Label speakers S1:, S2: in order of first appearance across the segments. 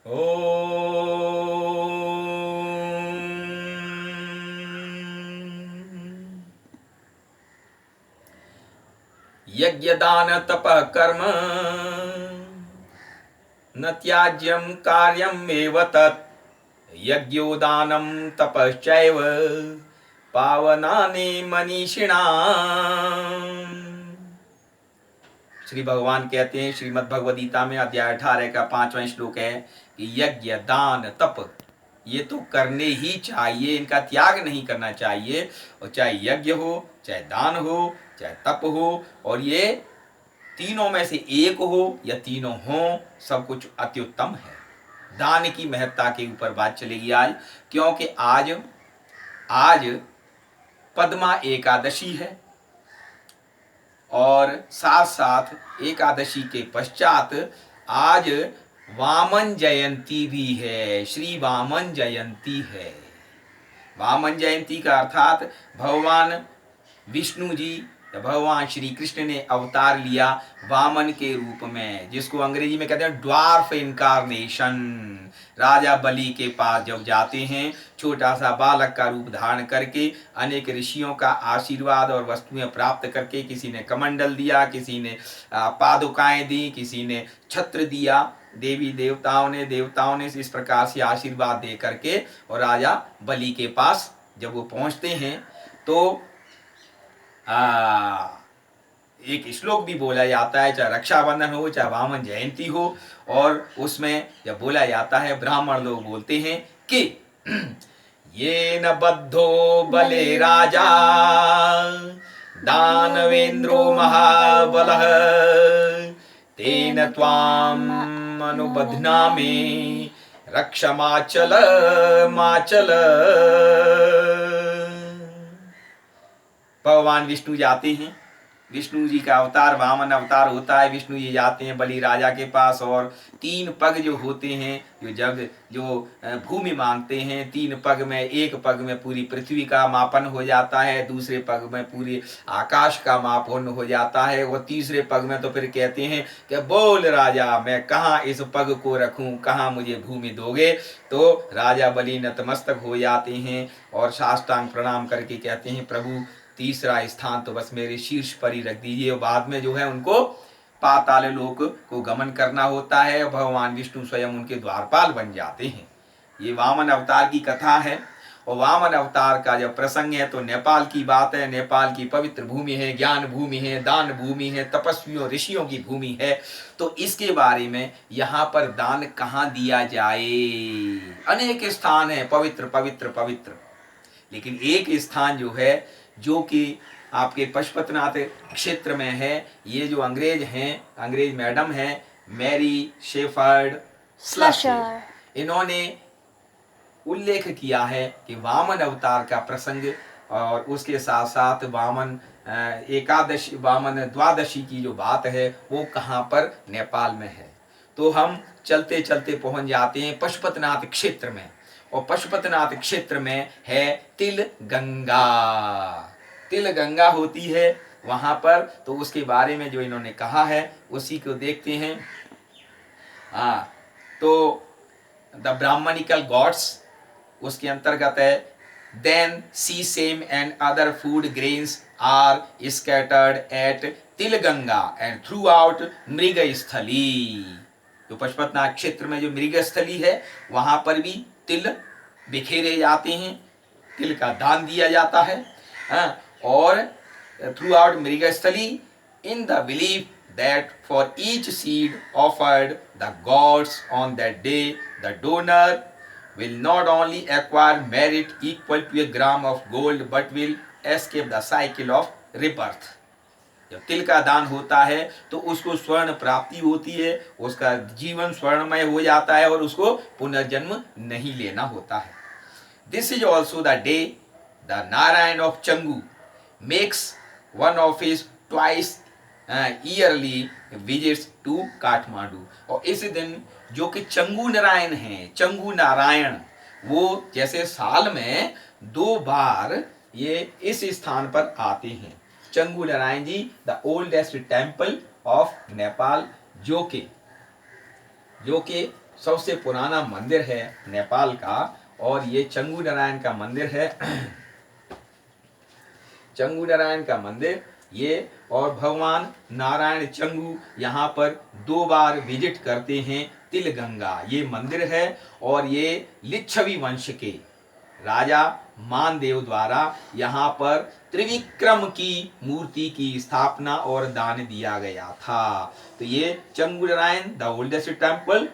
S1: यज्ञ दान तपः कर्म न त्याज्यं कार्यम् एव तत् यज्ञो दानं तपश्चैव पावनानि मनीषिणाम्। श्री भगवान कहते हैं श्रीमद् भगवद गीता में अध्याय 18 का 5वां श्लोक है कि यज्ञ दान तप ये तो करने ही चाहिए, इनका त्याग नहीं करना चाहिए। और चाहे यज्ञ हो, चाहे दान हो, चाहे तप हो, और ये तीनों में से एक हो या तीनों हो, सब कुछ अति उत्तम है। दान की महत्ता के ऊपर बात चलेगी आज, क्योंकि आज पद्मा एकादशी है और साथ साथ एकादशी के पश्चात आज वामन जयंती भी है। श्री वामन जयंती है। वामन जयंती का अर्थात भगवान विष्णु जी, भगवान श्री कृष्ण ने अवतार लिया वामन के रूप में, जिसको अंग्रेजी में कहते हैं ड्वार्फ इनकारनेशन। राजा बलि के पास जब जाते हैं, छोटा सा बालक का रूप धारण करके अनेक ऋषियों का आशीर्वाद और वस्तुएं प्राप्त करके, किसी ने कमंडल दिया, किसी ने पादुकाएं दी, किसी ने छत्र दिया, देवी देवताओं ने इस प्रकार से आशीर्वाद दे करके, और राजा बलि के पास जब वो पहुंचते हैं तो एक श्लोक भी बोला जाता है, चाहे रक्षाबंधन हो, चाहे वामन जयंती हो, और उसमें जब बोला जाता है, ब्राह्मण लोग बोलते हैं कि ये न बद्धो बले राजा दानवेंद्रो महाबलः तेन त्वाम अनुबध्नामि रक्षमाचल माचल। भगवान विष्णु जाते हैं, विष्णु जी का अवतार वामन अवतार होता है। विष्णु जी जाते हैं बलि राजा के पास, और 3 पग जो होते हैं, जो भूमि मांगते हैं, 3 पग में, एक पग में पूरी पृथ्वी का मापन हो जाता है, दूसरे पग में पूरी आकाश का मापन हो जाता है, और तीसरे पग में तो फिर कहते हैं कि बोल राजा, मैं कहाँ इस पग को रखूं, कहाँ मुझे भूमि दोगे। तो राजा बलि नतमस्तक हो जाते हैं और साष्टांग प्रणाम करके कहते हैं, प्रभु तीसरा स्थान तो बस मेरे शीर्ष पर ही रख दीजिए। और बाद में जो है उनको पाताल लोक को गमन करना होता है, और भगवान विष्णु स्वयं उनके द्वारपाल बन जाते हैं। ये वामन अवतार की कथा है। और वामन अवतार का जब प्रसंग है तो नेपाल की बात है। नेपाल की पवित्र भूमि है, ज्ञान भूमि है, दान भूमि है, तपस्वियों ऋषियों की भूमि है। तो इसके बारे में यहाँ पर दान कहाँ दिया जाए, अनेक स्थान है पवित्र पवित्र पवित्र, लेकिन एक स्थान जो है, जो कि आपके पशुपतिनाथ क्षेत्र में है। ये जो अंग्रेज मैडम हैं, मैरी शेफर्ड स्लशर, इन्होंने उल्लेख किया है कि वामन अवतार का प्रसंग और उसके साथ साथ वामन एकादशी, वामन द्वादशी की जो बात है वो कहाँ पर, नेपाल में है। तो हम चलते चलते पहुंच जाते हैं पशुपतिनाथ क्षेत्र में, और पशुपतिनाथ क्षेत्र में है तिल गंगा। तिल गंगा होती है वहां पर। तो उसके बारे में जो इन्होंने कहा है उसी को देखते हैं। तो द ब्राह्मणिकल गॉड्स उसके अंतर्गत है, then sesame and other food grains are scattered at तिल गंगा एंड थ्रू आउट मृग स्थली। तो पशुपतिनाथ क्षेत्र में जो मृग स्थली है वहां पर भी तिल बिखेरे जाते हैं, तिल का दान दिया जाता है। और throughout Mrigasthali, in the belief that for each seed offered the gods on that day, the donor will not only acquire merit equal to a gram of gold but will escape the cycle of rebirth. जब तिल का दान होता है तो उसको स्वर्ण प्राप्ति होती है, उसका जीवन स्वर्णमय हो जाता है और उसको पुनर्जन्म नहीं लेना होता है। This is also the day the Narayan of Changu makes one of his twice yearly visits to Kathmandu. और इस दिन जो कि चंगू नारायण हैं, चंगू नारायण, वो जैसे साल में 2 बार ये इस स्थान पर आते हैं। Changu Narayan ji, the oldest temple of Nepal, जो कि सबसे पुराना मंदिर है नेपाल का, और ये चंगू नारायण का मंदिर है। चंगू नारायण का मंदिर ये, और भगवान नारायण चंगू यहाँ पर 2 बार विजिट करते हैं। तिलगंगा ये मंदिर है, और ये लिच्छवी वंश के राजा मानदेव द्वारा यहाँ पर त्रिविक्रम की मूर्ति की स्थापना और दान दिया गया था। तो ये Changu Narayan the oldest temple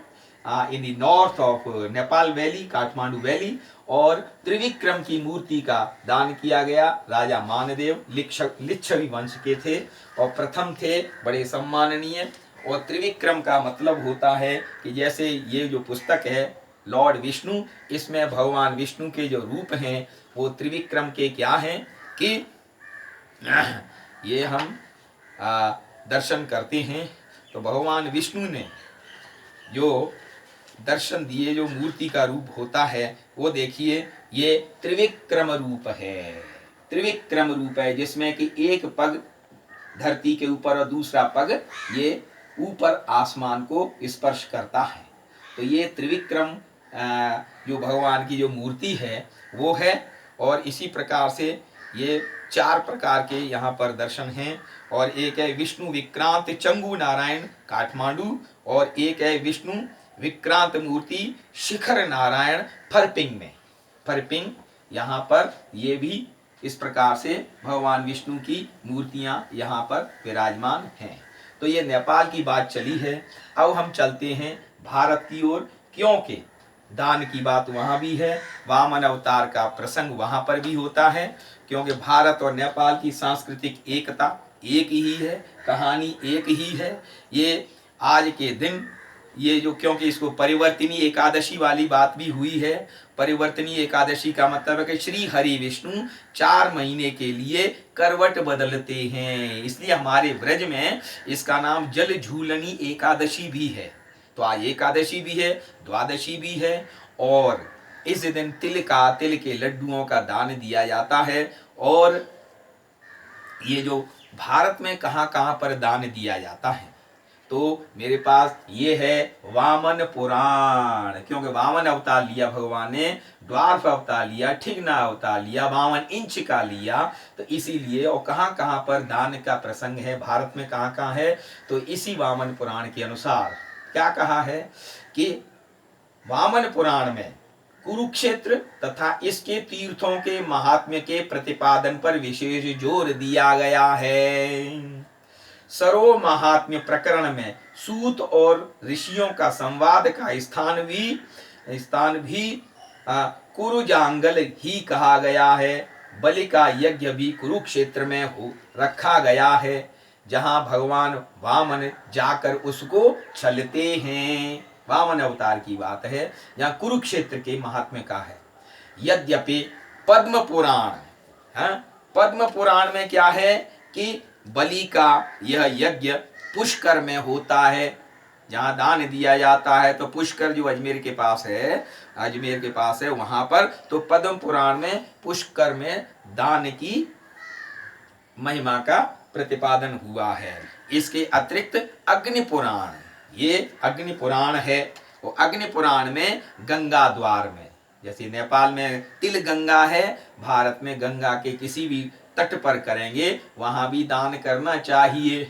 S1: in the north of Nepal valley, Kathmandu valley, और त्रिविक्रम की मूर्ति का दान किया गया। राजा मानदेव लिच्छवी वंश के थे और प्रथम थे, बड़े सम्माननीय। और त्रिविक्रम का मतलब होता है कि जैसे ये जो पुस्तक है लॉर्ड विष्णु, इसमें भगवान विष्णु के जो रूप हैं वो त्रिविक्रम के क्या हैं कि ये हम दर्शन करते हैं तो भगवान विष्णु ने जो दर्शन दिए, जो मूर्ति का रूप होता है वो देखिए, ये त्रिविक्रम रूप है। त्रिविक्रम रूप है जिसमें कि एक पग धरती के ऊपर और दूसरा पग ये ऊपर आसमान को स्पर्श करता है। तो ये त्रिविक्रम जो भगवान की जो मूर्ति है वो है। और इसी प्रकार से ये 4 प्रकार के यहाँ पर दर्शन हैं। और एक है विष्णु विक्रांत चंगू नारायण काठमांडू, और एक है विष्णु विक्रांत मूर्ति शिखर नारायण फरपिंग में। फरपिंग यहाँ पर ये भी इस प्रकार से भगवान विष्णु की मूर्तियां यहाँ पर विराजमान हैं। तो ये नेपाल की बात चली है। अब हम चलते हैं भारत की ओर, क्योंकि दान की बात वहाँ भी है, वामन अवतार का प्रसंग वहाँ पर भी होता है, क्योंकि भारत और नेपाल की सांस्कृतिक एकता एक ही है, कहानी एक ही है। ये आज के दिन ये जो, क्योंकि इसको परिवर्तनी एकादशी वाली बात भी हुई है। परिवर्तनी एकादशी का मतलब है कि श्री हरि विष्णु 4 महीने के लिए करवट बदलते हैं, इसलिए हमारे ब्रज में इसका नाम जल झूलनी एकादशी भी है। तो आज एकादशी भी है, द्वादशी भी है, और इस दिन तिल के लड्डुओं का दान दिया जाता है। और ये जो भारत में कहाँ कहाँ पर दान दिया जाता है, तो मेरे पास ये है वामन पुराण, क्योंकि वामन अवतार लिया भगवान ने, द्वारफ अवतार लिया, ठिगना अवतार लिया, 52 इंच का लिया, तो इसीलिए। और कहाँ कहाँ पर दान का प्रसंग है भारत में, कहाँ कहाँ है, तो इसी वामन पुराण के अनुसार क्या कहा है कि वामन पुराण में कुरुक्षेत्र तथा इसके तीर्थों के महात्म्य के प्रतिपादन पर विशेष जोर दिया गया है। सरो महात्म्य प्रकरण में सूत और ऋषियों का संवाद का स्थान भी कुरुजांगल ही कहा गया है। बलि का यज्ञ भी कुरुक्षेत्र में रखा गया है, जहां भगवान वामन जाकर उसको छलते हैं। वामन अवतार की बात है, जहां कुरुक्षेत्र के महात्म्य का है। यद्यपि पद्म पुराण, पद्म पुराण में क्या है कि बलि का यह यज्ञ पुष्कर में होता है, जहां दान दिया जाता है। तो पुष्कर जो अजमेर के पास है वहां पर, तो पद्म पुराण में पुष्कर में दान की महिमा का प्रतिपादन हुआ है। इसके अतिरिक्त अग्नि पुराण, ये अग्नि पुराण है। वो अग्नि पुराण में गंगा द्वार में, जैसे नेपाल में तिल गंगा है, भारत में गंगा के किसी भी तट पर करेंगे, वहां भी दान करना चाहिए।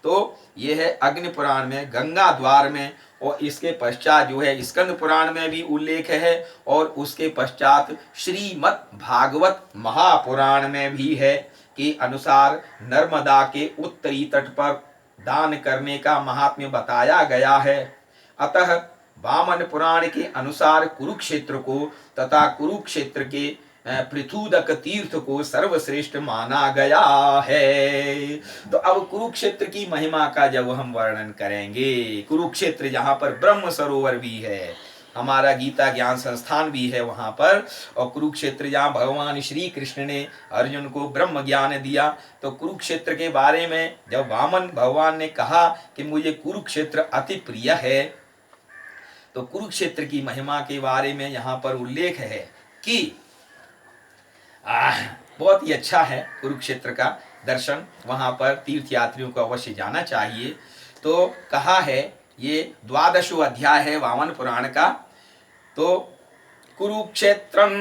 S1: तो ये है अग्नि पुराण में, गंगा द्वार में। और इसके पश्चात जो है स्कंद पुराण में भी उल्लेख है, और उसके पश्चात श्रीमद् भागवत महापुराण में भी है कि अनुसार नर्मदा के उत्तरी तट पर दान करने का महात्म्य बताया गया है। अतः वामन पुराण के अनुसार कुरुक्षेत्र को तथा कुरुक्षेत्र के पृथुदक तीर्थ को सर्वश्रेष्ठ माना गया है। तो अब कुरुक्षेत्र की महिमा का जब हम वर्णन करेंगे, कुरुक्षेत्र जहाँ पर ब्रह्म सरोवर भी है, हमारा गीता ज्ञान संस्थान भी है वहां पर, और कुरुक्षेत्र जहाँ भगवान श्री कृष्ण ने अर्जुन को ब्रह्म ज्ञान दिया। तो कुरुक्षेत्र के बारे में जब वामन भगवान ने कहा कि मुझे कुरुक्षेत्र अति प्रिय है, तो कुरुक्षेत्र की महिमा के बारे में यहाँ पर उल्लेख है कि बहुत ही अच्छा है कुरुक्षेत्र का दर्शन, वहां पर तीर्थयात्रियों को अवश्य जाना चाहिए। तो कहा है ये 12वां अध्याय है वामन पुराण का। तो कुरुक्षेत्रं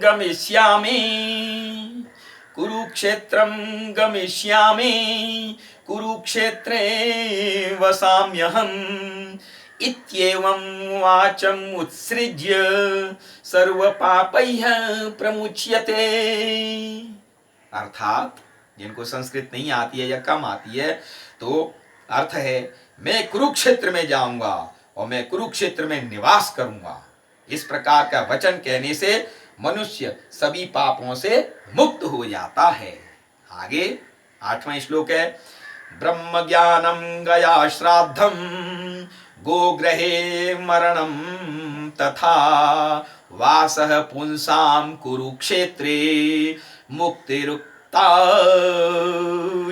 S1: गमिष्यामि, कुरुक्षेत्रं गमिष्यामि, कुरुक्षेत्रे वसाम्यहम् इत्येवं वाचम् उत्सृज्य सर्वपापैः प्रमुच्यते। अर्थात जिनको संस्कृत नहीं आती है या कम आती है, तो अर्थ है मैं कुरुक्षेत्र में जाऊंगा और मैं कुरुक्षेत्र में निवास करूंगा। इस प्रकार का वचन कहने से मनुष्य सभी पापों से मुक्त हो जाता है। आगे 8वां श्लोक है, ब्रह्म ज्ञानम गया श्राद्धम गोग्रहे मरणम तथा वासः पुंसाम कुरुक्षेत्रे मुक्तिरुक्ता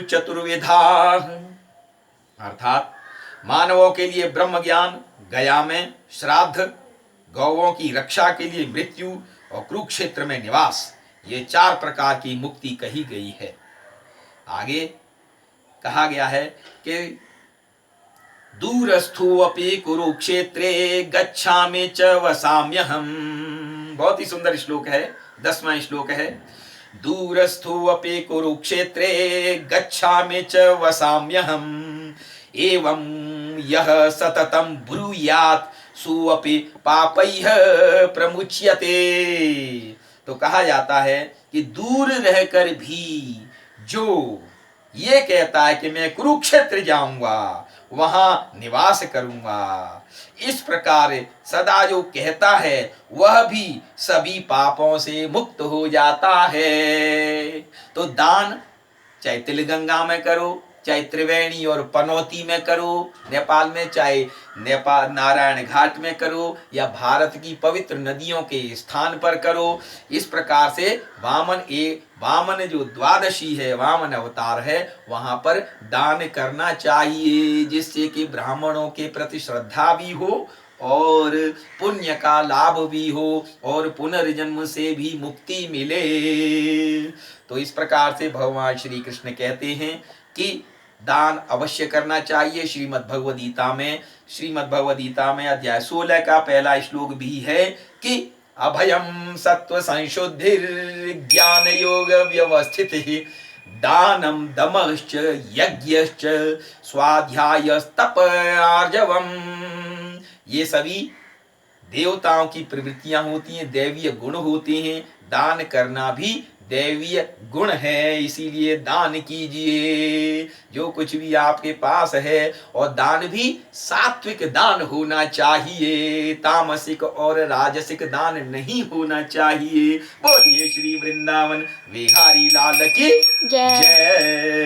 S1: चतुर्विधा। अर्थात मानवों के लिए ब्रह्म ज्ञान, गया में श्राद्ध, गौओं की रक्षा के लिए मृत्यु और कुरुक्षेत्र में निवास, ये 4 प्रकार की मुक्ति कही गई है। आगे कहा गया है कि दूरस्थो अपि कुरुक्षेत्रे गच्छामि च वसाम्यहम्। बहुत ही सुंदर श्लोक है, 10वां श्लोक है, दूरस्थो अपि कुरुक्षेत्रे गच्छामि च वसाम्यहम् एवं यः सततं ब्रूयात् सुअपि पापैः प्रमुच्यते। तो कहा जाता है कि दूर रहकर भी जो ये कहता है कि मैं कुरुक्षेत्र जाऊंगा, वहां निवास करूंगा, इस प्रकार सदा जो कहता है वह भी सभी पापों से मुक्त हो जाता है। तो दान चाहे तिलगंगा में करो, चाहे त्रिवेणी और पनौती में करो नेपाल में, चाहे नेपाल नारायण घाट में करो, या भारत की पवित्र नदियों के स्थान पर करो। इस प्रकार से वामन जो द्वादशी है, वामन अवतार है, वहां पर दान करना चाहिए, जिससे कि ब्राह्मणों के प्रति श्रद्धा भी हो और पुण्य का लाभ भी हो और पुनर्जन्म से भी मुक्ति मिले। तो इस प्रकार से भगवान श्री कृष्ण कहते हैं कि दान अवश्य करना चाहिए। श्रीमद् भगवद गीता में अध्याय 16 का पहला श्लोक भी है कि अभयम सत्व संशुद्धिर ज्ञान योग व्यवस्थितिः दानम दमश्च यज्ञश्च स्वाध्यायस्तप आर्जवम्। ये सभी देवताओं की प्रवृत्तियां होती हैं, दैवीय गुण होते हैं। दान करना भी दैवीय गुण है, इसीलिए दान कीजिए जो कुछ भी आपके पास है। और दान भी सात्विक दान होना चाहिए, तामसिक और राजसिक दान नहीं होना चाहिए। बोलिए श्री वृंदावन बिहारी लाल की जय।